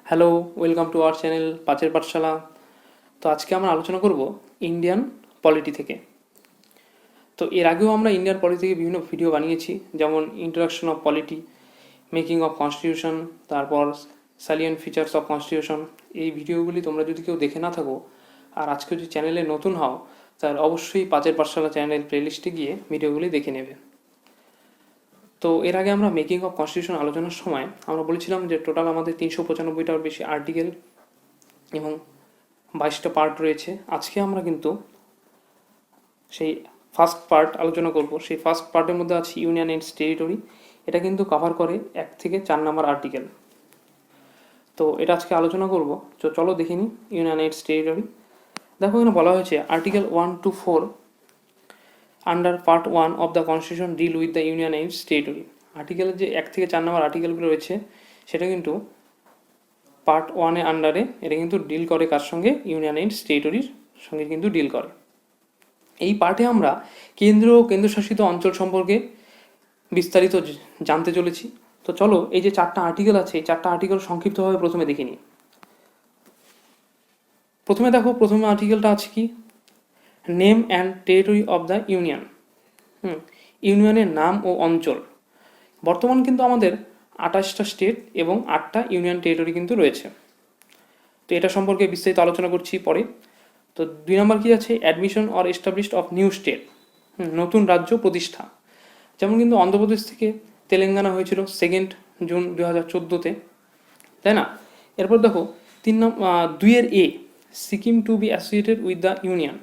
Hello, welcome to our channel পাঁচের পাঠশালা। তো আজকে আমরা আলোচনা করব ইন্ডিয়ান পলিটি থেকে। তো এর আগেও আমরা ইন্ডিয়ান পলিটি থেকে বিভিন্ন ভিডিও বানিয়েছি, যেমন introduction of cruelty, making of constitution, তারপর সালিয়েন্ট ফিচার্স অফ কনস্টিটিউশন। এই ভিডিওগুলি তোমরা যদি কেউ দেখে না থাকো আর আজকে যদি চ্যানেলে নতুন হও, তাহলে অবশ্যই পাঁচের পাঠশালা চ্যানেলের প্লেলিস্টে গিয়ে ভিডিওগুলি দেখে নেবে। তো এর আগে আমরা মেকিং অফ কনস্টিটিউশন আলোচনার সময় আমরা বলেছিলাম যে টোটাল আমাদের 395টার বেশি আর্টিকেল এবং 22টা পার্ট রয়েছে। আজকে আমরা কিন্তু সেই ফার্স্ট পার্ট আলোচনা করব। সেই ফার্স্ট পার্টের মধ্যে আছে ইউনিয়ন অ্যান্ড টেরিটরি। এটা কিন্তু কভার করে 1 থেকে 4 নম্বর আর্টিকেল। তো এটা আজকে আলোচনা করব। তো চলো দেখে নিই ইউনিয়ন অ্যান্ড টেরিটরি। দেখো এখানে বলা হয়েছে article 1 to 4 under part 1 of the constitution deal with the union and territory. আর্টিকেলের যে 1 থেকে 4 নম্বর আর্টিকেলগুলো রয়েছে সেটা কিন্তু পার্ট 1 আন্ডারে এটা কিন্তু ডিল করে কার সঙ্গে? ইউনিয়ন অ্যান্ড টেরিটরির সঙ্গে কিন্তু ডিল করে। এই পার্টে আমরা কেন্দ্র ও কেন্দ্রশাসিত অঞ্চল সম্পর্কে বিস্তারিত জানতে চলেছি। তো চলো এই যে 4টা আর্টিকেল আছে, এই 4টা আর্টিকেল সংক্ষিপ্তভাবে প্রথমে দেখে নিই। প্রথমে দেখো, প্রথমে আর্টিকেলটা আছে কি? Name and territory of the union. ইউনিয়নের নাম ও অঞ্চল। বর্তমান কিন্তু আমাদের 28টা স্টেট এবং 8টা ইউনিয়ন টেরিটরি কিন্তু রয়েছে। তো এটা সম্পর্কে বিস্তারিত আলোচনা করছি পরে। তো 2 নম্বর কি আছে? Admission or established of new state, নতুন রাজ্য প্রতিষ্ঠা। যেমন কিন্তু অন্ধ্রপ্রদেশ থেকে তেলেঙ্গানা হয়েছিল 2 জুন 2014-তে, তাই না? এরপর দেখো 2-এর এ, Sikkim to be associated with the union.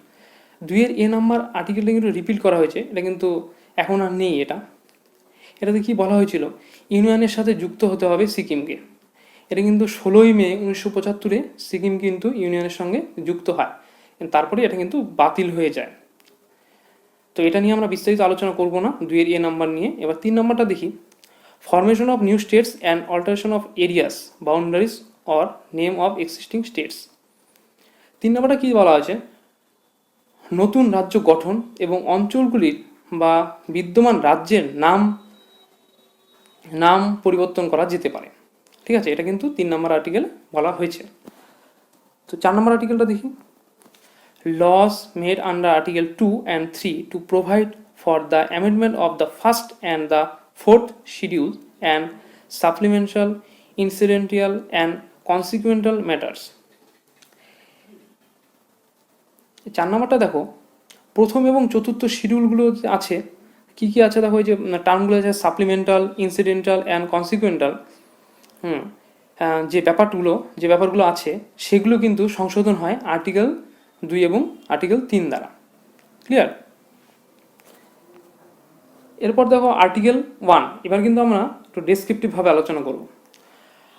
2-এর এ নাম্বার আর্টিকেলটা কিন্তু রিপিল করা হয়েছে, এটা কিন্তু এখন আর নেই। এটাতে কি বলা হয়েছিল? ইউনিয়নের সাথে যুক্ত হতে হবে সিকিমকে। এটা কিন্তু 16ই মে 1975-এ সিকিম কিন্তু ইউনিয়নের সঙ্গে যুক্ত হয়, তারপরে এটা কিন্তু বাতিল হয়ে যায়। তো এটা নিয়ে আমরা বিস্তারিত আলোচনা করব না 2-এর এ নাম্বার নিয়ে। এবার 3 নাম্বারটা দেখি। Formation of new states and alteration of areas, boundaries or name of existing states. 3 নাম্বারটা কি বলা আছে? নতুন রাজ্য গঠন এবং অঞ্চলগুলির বা বিদ্যমান রাজ্যের নাম পরিবর্তন করা যেতে পারে। ঠিক আছে, এটা কিন্তু 3 নম্বর আর্টিকেল বলা হয়েছে। তো 4 নম্বর আর্টিকেলটা দেখি। laws made under Article 2 and 3 to provide for the amendment of the first and the fourth schedule and supplemental, incidental and consequential matters. 4 নম্বরটা দেখো, প্রথম এবং চতুর্থ শিডিউলগুলো আছে, কি কি আছে দেখো। এই যে টার্মগুলো আছে সাপ্লিমেন্টাল, ইনসিডেন্টাল অ্যান্ড কনসিকুয়েন্টাল, যে ব্যাপারগুলো আছে সেগুলো কিন্তু সংশোধন হয় আর্টিকেল 2 এবং আর্টিকেল 3 দ্বারা। ক্লিয়ার? এরপর দেখো আর্টিকেল 1। এবার কিন্তু আমরা একটু ডেসক্রিপটিভভাবে আলোচনা করব।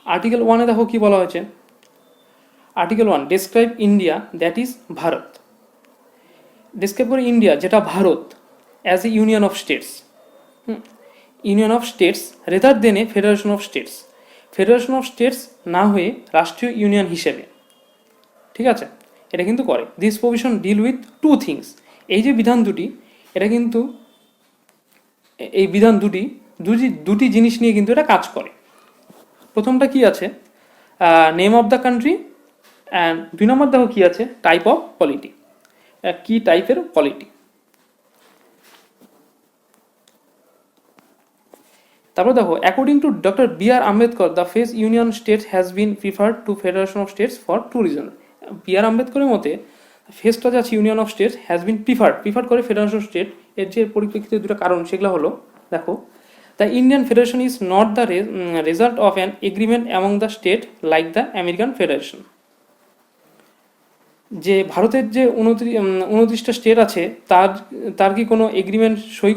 আর্টিকেল 1-এ দেখো কি বলা হয়েছে। Article 1 describe India, that is Bharat. Describe করে ইন্ডিয়া, যেটা Bharat, as a union of states. Union of states rather than A federation of states. Federation of states না হয়ে রাষ্ট্রীয় ইউনিয়ন হিসেবে। ঠিক আছে, এটা কিন্তু করে। This provision deal with 2 things. এই যে বিধান দুটি, এটা কিন্তু এই বিধান দুটি জিনিস নিয়ে কিন্তু এটা কাজ করে। প্রথমটা কি আছে? Name of the country, and 2 নম্বর দেখো কি আছে? টাইপ অফ পলিটি, কি টাইপের পলিটি। তারপর দেখো, according to doctor B R. Ambedkar, the phrase union states has been preferred to federation of states for 2 reason. B R. আম্বেদকরের মতে ফেসটা যে আছে union of states has been preferred করে ফেডারেশন অফ স্টেট। এর যে পরিপ্রেক্ষিতে 2টা কারণ, সেগুলো হলো দেখো, the Indian federation is not the result of an agreement among the state like the American federation. যে ভারতের যে 29টা স্টেট আছে, তার কি কোনো এগ্রিমেন্ট সই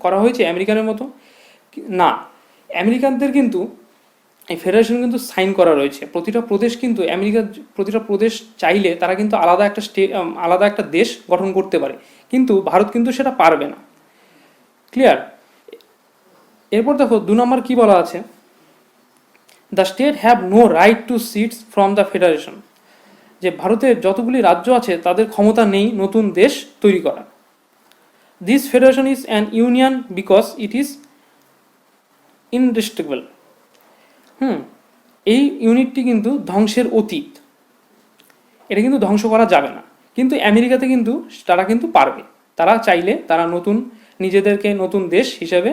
করা হয়েছে আমেরিকানের মতো? না। আমেরিকানদের কিন্তু এই ফেডারেশন কিন্তু সাইন করা রয়েছে। প্রতিটা প্রদেশ চাইলে তারা কিন্তু আলাদা একটা দেশ গঠন করতে পারে, কিন্তু ভারত কিন্তু সেটা পারবে না। ক্লিয়ার? এরপর দেখো 2 নম্বর কি বলা আছে। The state have no right to secede from the federation. যে ভারতের যতগুলি রাজ্য আছে তাদের ক্ষমতা নেই নতুন দেশ তৈরি করা। This federation is an union because it is indestructible. এই ইউনিটটি কিন্তু ধ্বংসের অতীত, এটা কিন্তু ধ্বংস করা যাবে না। কিন্তু আমেরিকাতে কিন্তু তারা কিন্তু পারবে, তারা চাইলে তারা নিজেদেরকে নতুন দেশ হিসেবে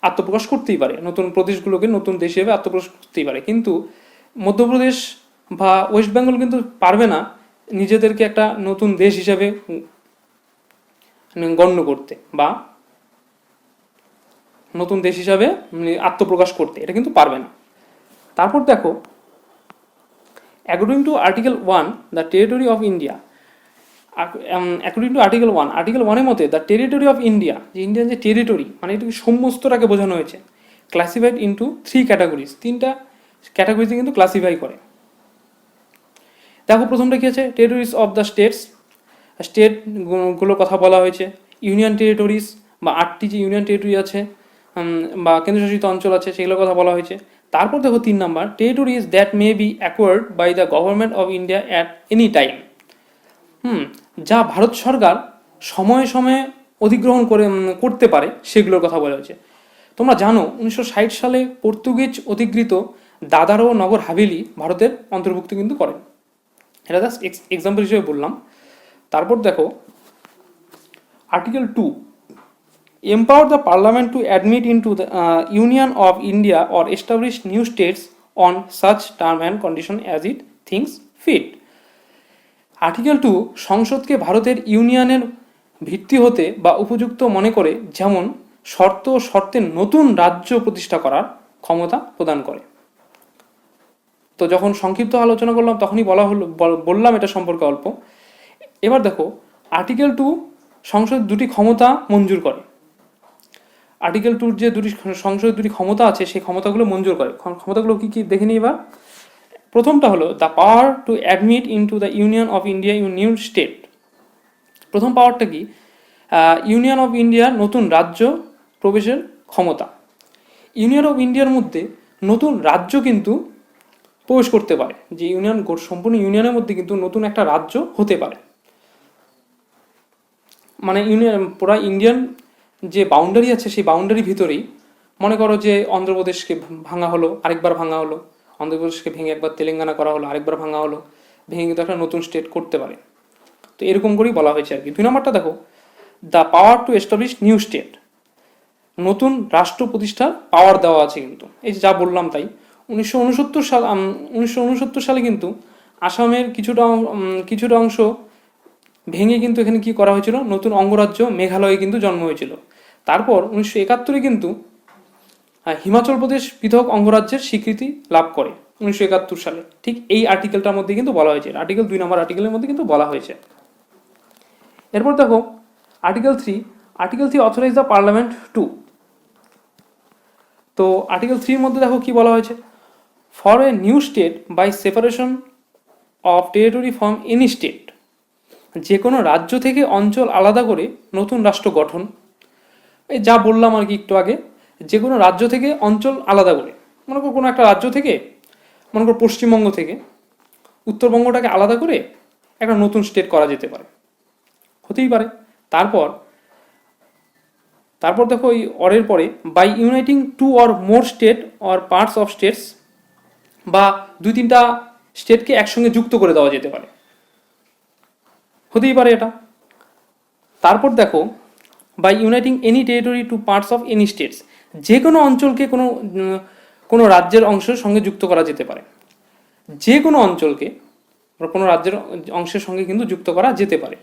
আত্মপ্রকাশ করতেই পারে, নতুন প্রদেশগুলোকে নতুন দেশ হিসেবে আত্মপ্রকাশ করতেই পারে। কিন্তু মধ্যপ্রদেশ বা ওয়েস্ট বেঙ্গল কিন্তু পারবে না নিজেদেরকে একটা নতুন দেশ হিসেবে গণ্য করতে বা নতুন দেশ হিসাবে আত্মপ্রকাশ করতে, এটা কিন্তু পারবে না। তারপর দেখো, according to article 1 the territory of India, according to article 1, article 1-এর মধ্যে দ্য টেরিটরি অফ ইন্ডিয়া, যে ইন্ডিয়ান যে টেরিটরি মানে এটাকে সমস্তটাকে বোঝানো হয়েছে, ক্লাসিফাইড ইন্টু 3 ক্যাটাগরিজ, 3টা ক্যাটাগরিতে কিন্তু ক্লাসিফাই করে। দেখো প্রথমটা কি আছে, টেরিটরিজ অফ দ্য স্টেটস, স্টেটগুলোর কথা বলা হয়েছে। ইউনিয়ন টেরিটরিজ বা 8টি যে ইউনিয়ন টেরিটরি আছে বা কেন্দ্রশাসিত অঞ্চল আছে সেগুলোর কথা বলা হয়েছে। তারপর দেখো 3 number, territories that may be acquired by the government of India at any time, যা ভারত সরকার সময়ে সময়ে অধিগ্রহণ করতে পারে সেগুলোর কথা বলা হয়েছে। তোমরা জানো 1960 সালে পর্তুগিজ অধিকৃত দাদার ও নগর হাভেলি ভারতের অন্তর্ভুক্ত কিন্তু করেন, এটা জাস্ট এক্সাম্পল হিসেবে বললাম। তারপর দেখো article 2, empower the parliament to admit into the union of India or establish new states on such term and condition as it thinks fit. Article 2 সংসদকে ভারতের ইউনিয়নের ভিত্তি হতে বা উপযুক্ত মনে করে যেমন শর্তে নতুন রাজ্য প্রতিষ্ঠা করার ক্ষমতা প্রদান করে। তো যখন সংক্ষিপ্ত আলোচনা করলাম তখনই বললাম এটা সম্পর্কে অল্প। এবার দেখো আর্টিকেল 2 সংসদ 2টি ক্ষমতা মঞ্জুর করে। আর্টিকেল 2 যে সংসদের 2টি ক্ষমতা আছে সেই ক্ষমতাগুলো মঞ্জুর করে। ক্ষমতাগুলো কি কি দেখে নিই এবার। প্রথমটা হলো the power to admit into the union of India new state. প্রথম পাওয়ারটা কি, ইউনিয়ন অফ ইন্ডিয়ার নতুন রাজ্য প্রবেশের ক্ষমতা। ইউনিয়ন অফ ইন্ডিয়ার মধ্যে নতুন রাজ্য কিন্তু প্রবেশ করতে পারে, যে ইউনিয়ন সম্পূর্ণ ইউনিয়নের মধ্যে কিন্তু নতুন একটা রাজ্য হতে পারে। মানে পুরা ইন্ডিয়ান যে বাউন্ডারি আছে সেই বাউন্ডারির ভিতরেই মনে করো যে অন্ধ্রপ্রদেশকে ভাঙা হলো, আরেকবার ভাঙা হলো, অন্ধ্রপ্রদেশকে ভেঙে একবার তেলেঙ্গানা করা হলো, আরেকবার ভাঙা হলো, ভেঙে কিন্তু একটা নতুন স্টেট করতে পারে। তো এরকম করেই বলা হয়েছে আর কি। 2 নম্বরটা দেখো, the power to establish new state, নতুন রাষ্ট্র প্রতিষ্ঠার পাওয়ার দেওয়া আছে কিন্তু। এই যা বললাম তাই 1969 সালে কিন্তু আসামের কিছুটা অংশ ভেঙে কিন্তু এখানে কি করা হয়েছিল, নতুন অঙ্গরাজ্য মেঘালয়ে কিন্তু জন্ম হয়েছিল। তারপর 1971 কিন্তু হিমাচল প্রদেশ পৃথক অঙ্গরাজ্যের স্বীকৃতি লাভ করে 1971 সালে। ঠিক এই আর্টিকেলটার মধ্যে কিন্তু বলা হয়েছে, আর্টিকেল 2 নম্বর আর্টিকেলের মধ্যে কিন্তু বলা হয়েছে। এরপর দেখো article 3 authorise the parliament to. তো আর্টিকেল 3-এর মধ্যে দেখো কি বলা হয়েছে, for a new state by separation of territory from any state, যে কোনো রাজ্য থেকে অঞ্চল আলাদা করে নতুন রাষ্ট্র গঠন। এই যা বললাম আর কি একটু আগে, যে কোনো রাজ্য থেকে অঞ্চল আলাদা করে, মনে করো কোনো একটা রাজ্য থেকে, মনে করো পশ্চিমবঙ্গ থেকে উত্তরবঙ্গটাকে আলাদা করে একটা নতুন স্টেট করা যেতে পারে, হতেই পারে। তারপর দেখো এই অরের পরে, by uniting 2 or more state or parts of states, বা 2-3টা স্টেটকে একসঙ্গে যুক্ত করে দেওয়া যেতে পারে, হতেই পারে এটা। তারপর দেখো by uniting any territory to parts of any states, যে কোনো অঞ্চলকে কোনো রাজ্যের অংশের সঙ্গে যুক্ত করা যেতে পারে, যে কোনো অঞ্চলকে কোনো রাজ্যের অংশের সঙ্গে কিন্তু যুক্ত করা যেতে পারে।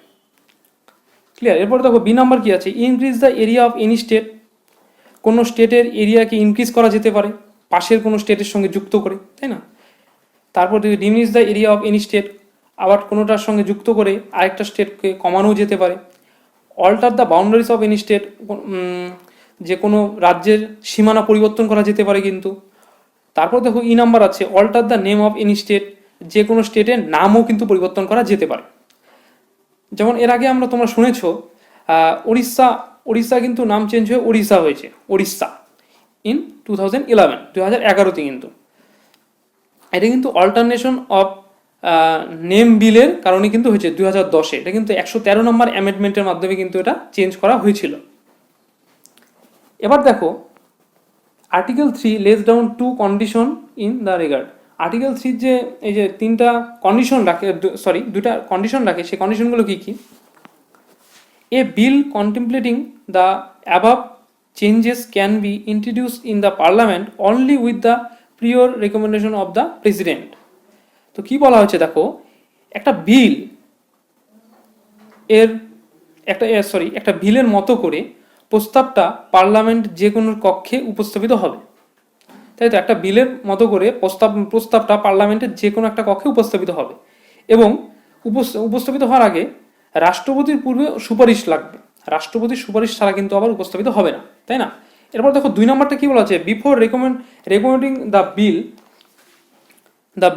ক্লিয়ার। এরপর দেখো বি নাম্বার কি আছে, increase the area of any state, কোনো স্টেটের এরিয়াকে ইনক্রিজ করা যেতে পারে পাশের কোনো স্টেটের সঙ্গে যুক্ত করে, তাই না। তারপর diminish the area of any state, আবার কোনোটার সঙ্গে যুক্ত করে আরেকটা স্টেটকে কমানো যেতে পারে। Alter the boundaries of any state, যে কোনো রাজ্যের সীমানা পরিবর্তন করা যেতে পারে কিন্তু। তারপর দেখো ই নাম্বার আছে, alter the name of any state, যে কোনো স্টেটের নামও কিন্তু পরিবর্তন করা যেতে পারে। যেমন এর আগে তোমরা শুনেছো উড়িষ্যা কিন্তু নাম চেঞ্জ হয়ে ওড়িশা হয়েছে, ওড়িশা ইন 2011-তে কিন্তু। এটা কিন্তু অল্টারনেশন অফ নেম বিলের কারণে কিন্তু হয়েছে 2010-এ। এটা কিন্তু 113 নম্বর অ্যামেন্ডমেন্টের মাধ্যমে কিন্তু এটা চেঞ্জ করা হয়েছিল। এবার দেখো article 3 less down to condition in the regard. Article 3 যে এই যে তিনটা কন্ডিশন রাখে, দুটা কন্ডিশন রাখে, সেই কন্ডিশনগুলো কি কি? A bill contemplating the above changes can be introduced in the parliament only with the prior recommendation of the president. তো কি বলা হচ্ছে দেখো, একটা বিল এর একটা বিলের মতো করে প্রস্তাবটা পার্লামেন্ট যে কোনো কক্ষে উপস্থাপিত হবে, তাই তো? একটা বিলের মতো করে প্রস্তাবটা পার্লামেন্টের যে কোনো একটা কক্ষে উপস্থাপিত হবে এবং উপস্থাপিত হওয়ার আগে রাষ্ট্রপতির পূর্বে সুপারিশ লাগবে। রাষ্ট্রপতির সুপারিশ ছাড়া কিন্তু আবার উপস্থাপিত হবে না, তাই না? এরপর দেখো 2 নম্বরটা কি বলা আছে, before recommending the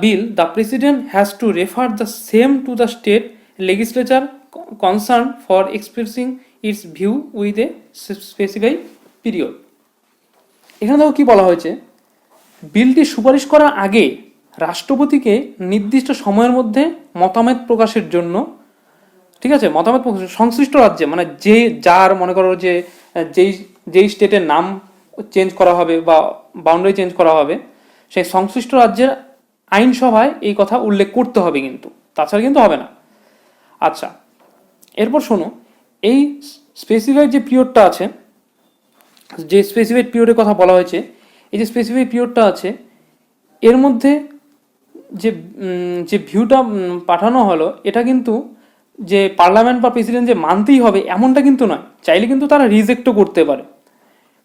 bill the president has to refer the same to the state legislature concern for expressing it's view with a specified period. এখানে দেখো কি বলা হয়েছে, বিলটি সুপারিশ করার আগে রাষ্ট্রপতিকে নির্দিষ্ট সময়ের মধ্যে মতামত প্রকাশের জন্য, ঠিক আছে, মতামত প্রকাশ সংশ্লিষ্ট রাজ্যে, মানে যে যার মনে করো যে যেই স্টেটের নাম চেঞ্জ করা হবে বা বাউন্ডারি চেঞ্জ করা হবে, সেই সংশ্লিষ্ট রাজ্যের আইনসভায় এই কথা উল্লেখ করতে হবে, কিন্তু তাছাড়া কিন্তু হবে না। আচ্ছা, এরপর শোনো, এই স্পেসিফাইড যে পিরিয়ডটা আছে, যে স্পেসিফাইড পিরিয়ডের কথা বলা হয়েছে, এই যে স্পেসিফাইড পিরিয়ডটা আছে, এর মধ্যে যে যে ভিউটা পাঠানো হলো, এটা কিন্তু যে পার্লামেন্ট বা প্রেসিডেন্ট যে মানতেই হবে এমনটা কিন্তু নয়, চাইলে কিন্তু তারা রিজেক্টও করতে পারে।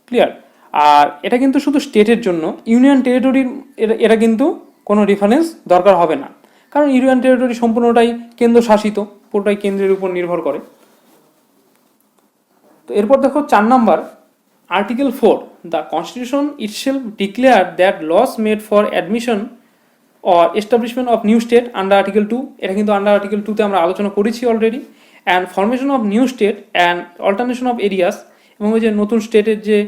ক্লিয়ার? আর এটা কিন্তু শুধু স্টেটের জন্য, ইউনিয়ন টেরিটরির এটা কিন্তু কোনো রেফারেন্স দরকার হবে না, কারণ ইউনিয়ন টেরিটরি সম্পূর্ণটাই কেন্দ্র শাসিত, পুরোটাই কেন্দ্রের উপর নির্ভর করে। তো এরপর দেখো 4 number, article 4 the constitution itself declare that laws made for admission or establishment of new state under article 2, এটা কিন্তু আন্ডার আর্টিকেল 2 তে আমরা আলোচনা করেছি already, and formation of new state and alternation of areas, এবং ওই যে নতুন স্টেটের যে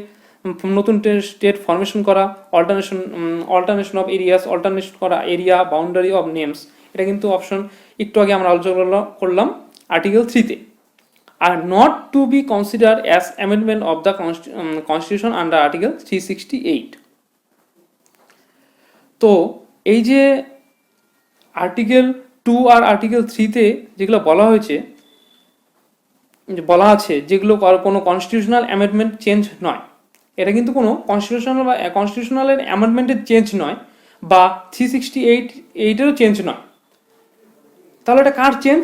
নতুন স্টেট ফরমেশন করা, অল্টারনেশন অফ এরিয়াস, অল্টারনেশন করা এরিয়া, বাউন্ডারি অফ নেমস, এটা কিন্তু অপশন একটু আগে আমরা আলোচনা করলাম আর্টিকেল 3 তে। আর not to be consider as amendment of the constitution under article 368। তো এই যে আর্টিকেল 2 আর আর্টিকেল 3 তে যেগুলো বলা হয়েছে, বলা আছে যেগুলো কোনো কনস্টিটিউশনাল অ্যামেন্ডমেন্ট চেঞ্জ নয়, এটা কিন্তু কোনো কনস্টিটিউশনালের অ্যামেন্ডমেন্টের চেঞ্জ নয়, বা 368 চেঞ্জ নয়। তাহলে এটা কার change?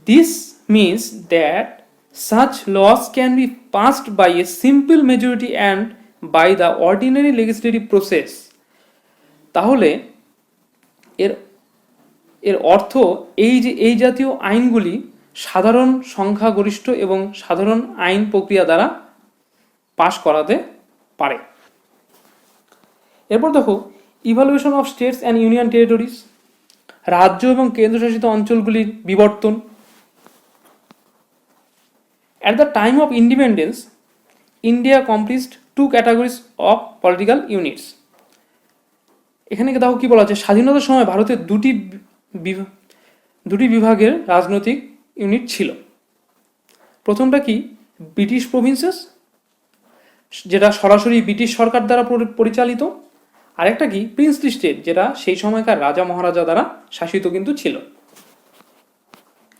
This means that such laws can be passed by a simple majority and by the ordinary legislative process। তাহলে এর এর অর্থ এই যে এই জাতীয় আইনগুলি সাধারণ সংখ্যাগরিষ্ঠ এবং সাধারণ আইন প্রক্রিয়া দ্বারা পাশ করাতে পারে। এরপর দেখো evaluation of states and union territories, রাজ্য এবং কেন্দ্রশাসিত অঞ্চলগুলির বিবর্তন। At the time of independence India comprised 2 categories of political units. এখানে দেখো কি বলা আছে, স্বাধীনতার সময় ভারতের দুটি বিভাগের রাজনৈতিক ইউনিট ছিল। প্রথমটা কি, ব্রিটিশ প্রভিন্সেস, যেটা সরাসরি ব্রিটিশ সরকার দ্বারা পরিচালিত, আরেকটা কি প্রিন্সলি স্টেট, যেটা সেই সময়কার রাজা মহারাজা দ্বারা শাসিত কিন্তু ছিল।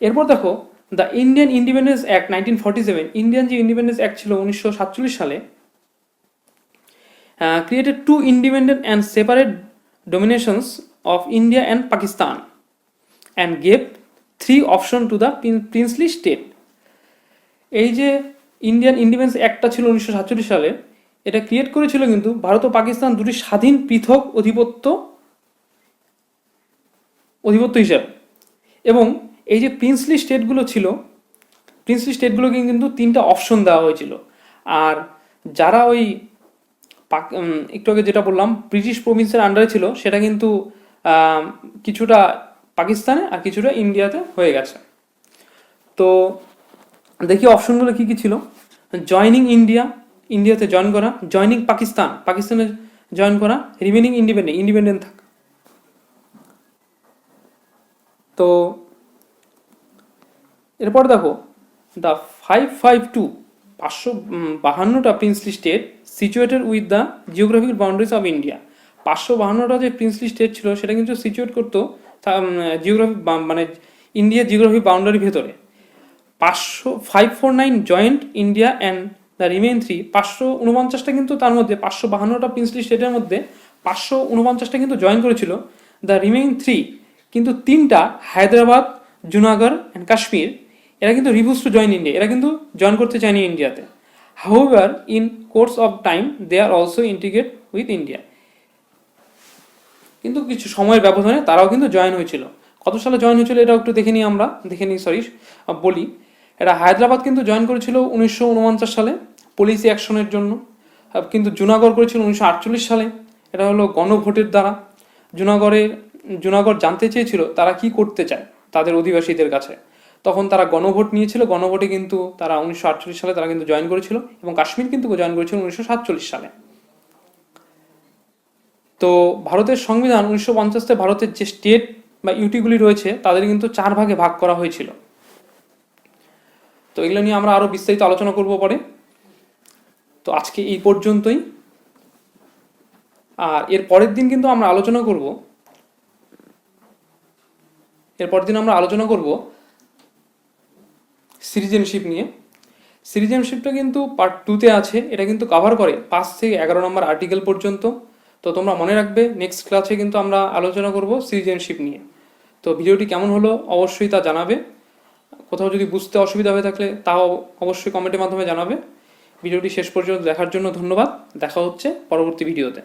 এরপর দেখো the Indian independence act 1947, Indian যে ইন্ডিপেন্ডেন্স অ্যাক্ট ছিল 1947 সালে, created 2 independent and separate dominations of India and Pakistan and gave 3 options to the princely state। এই যে ইন্ডিয়ান ইন্ডিপেন্ডেন্স অ্যাক্টটা ছিল 1947 সালে, এটা ক্রিয়েট করেছিল কিন্তু ভারত ও পাকিস্তান দুটি স্বাধীন পৃথক অধিপত্য হিসাবে, এবং এই যে প্রিন্সলি স্টেটগুলো ছিল, প্রিন্সলি স্টেটগুলোকে কিন্তু 3টা অপশন দেওয়া হয়েছিল। আর যারা ওই একটু আগে যেটা বললাম ব্রিটিশ প্রভিন্সের আন্ডারে ছিল, সেটা কিন্তু কিছুটা পাকিস্তানে আর কিছুটা ইন্ডিয়াতে হয়ে গেছে। তো দেখি অপশনগুলো কি কি ছিল। জয়নিং ইন্ডিয়া, ইন্ডিয়াতে জয়েন করা; জয়নিং পাকিস্তান, পাকিস্তানে জয়েন করা; রিমেনিং ইন্ডিপেন্ডেন্ট থাকা। তো এরপর দেখো দ্য 552 552টা princely state situated with the geographical boundaries of India. 552টা যে প্রিন্সলি স্টেট ছিল সেটা কিন্তু সিচুয়েট করতো জিওগ্রাফি মানে ইন্ডিয়ার জিওগ্রাফিক বাউন্ডারির ভেতরে। 549 joint India and the remain 549টা কিন্তু তার মধ্যে 552টা প্রিন্সলি স্টেটের মধ্যে 549টা কিন্তু জয়েন করেছিল। দ্য রিমেইন 3 কিন্তু 3টা হায়দ্রাবাদ, জুনাগড় অ্যান্ড কাশ্মীর এরা কিন্তু রিফিউজ টু জয়েন ইন্ডিয়া, এরা কিন্তু জয়েন করতে চায়নি ইন্ডিয়াতে। However in course of time they are also integrate with India, কিন্তু কিছু সময়ের ব্যবধানে তারাও কিন্তু জয়েন হয়েছিল। কত সালে জয়েন হয়েছিল এটাও একটু দেখে নিই বলি। এটা হায়দ্রাবাদ কিন্তু জয়েন করেছিল 1949 সালে পলিসি অ্যাকশনের জন্য, কিন্তু জুনাগড় করেছিল 1948 সালে, এটা হলো গণভোটের দ্বারা। জুনাগড় জানতে চেয়েছিল তারা কি করতে চায় তাদের অধিবাসীদের কাছে, তখন তারা গণভোট নিয়েছিল, গণভোটে কিন্তু তারা 1948 সালে তারা কিন্তু জয়েন করেছিল, এবং কাশ্মীর কিন্তু জয়েন করেছিল 1947 সালে। তো ভারতের সংবিধান 1950-তে ভারতের যে স্টেট বা ইউটিগুলি রয়েছে তাদের কিন্তু 4 ভাগে ভাগ করা হয়েছিল। তো এগুলো নিয়ে আমরা আরো বিস্তারিত আলোচনা করব পরে। তো আজকে এই পর্যন্তই, আর এর পরের দিন কিন্তু আমরা আলোচনা করব সিটিজেনশিপ নিয়ে। সিটিজেনশিপটা কিন্তু পার্ট 2-তে আছে, এটা কিন্তু কভার করে 5 থেকে 11 নম্বর আর্টিকেল পর্যন্ত। তো তোমরা মনে রাখবে নেক্সট ক্লাসে কিন্তু আমরা আলোচনা করব সিটিজেনশিপ নিয়ে। তো ভিডিওটি কেমন হলো অবশ্যই তা জানাবে, কোথাও যদি বুঝতে অসুবিধা হয়ে থাকলে তাও অবশ্যই কমেন্টের মাধ্যমে জানাবে। ভিডিওটি শেষ পর্যন্ত দেখার জন্য ধন্যবাদ, দেখা হচ্ছে পরবর্তী ভিডিওতে।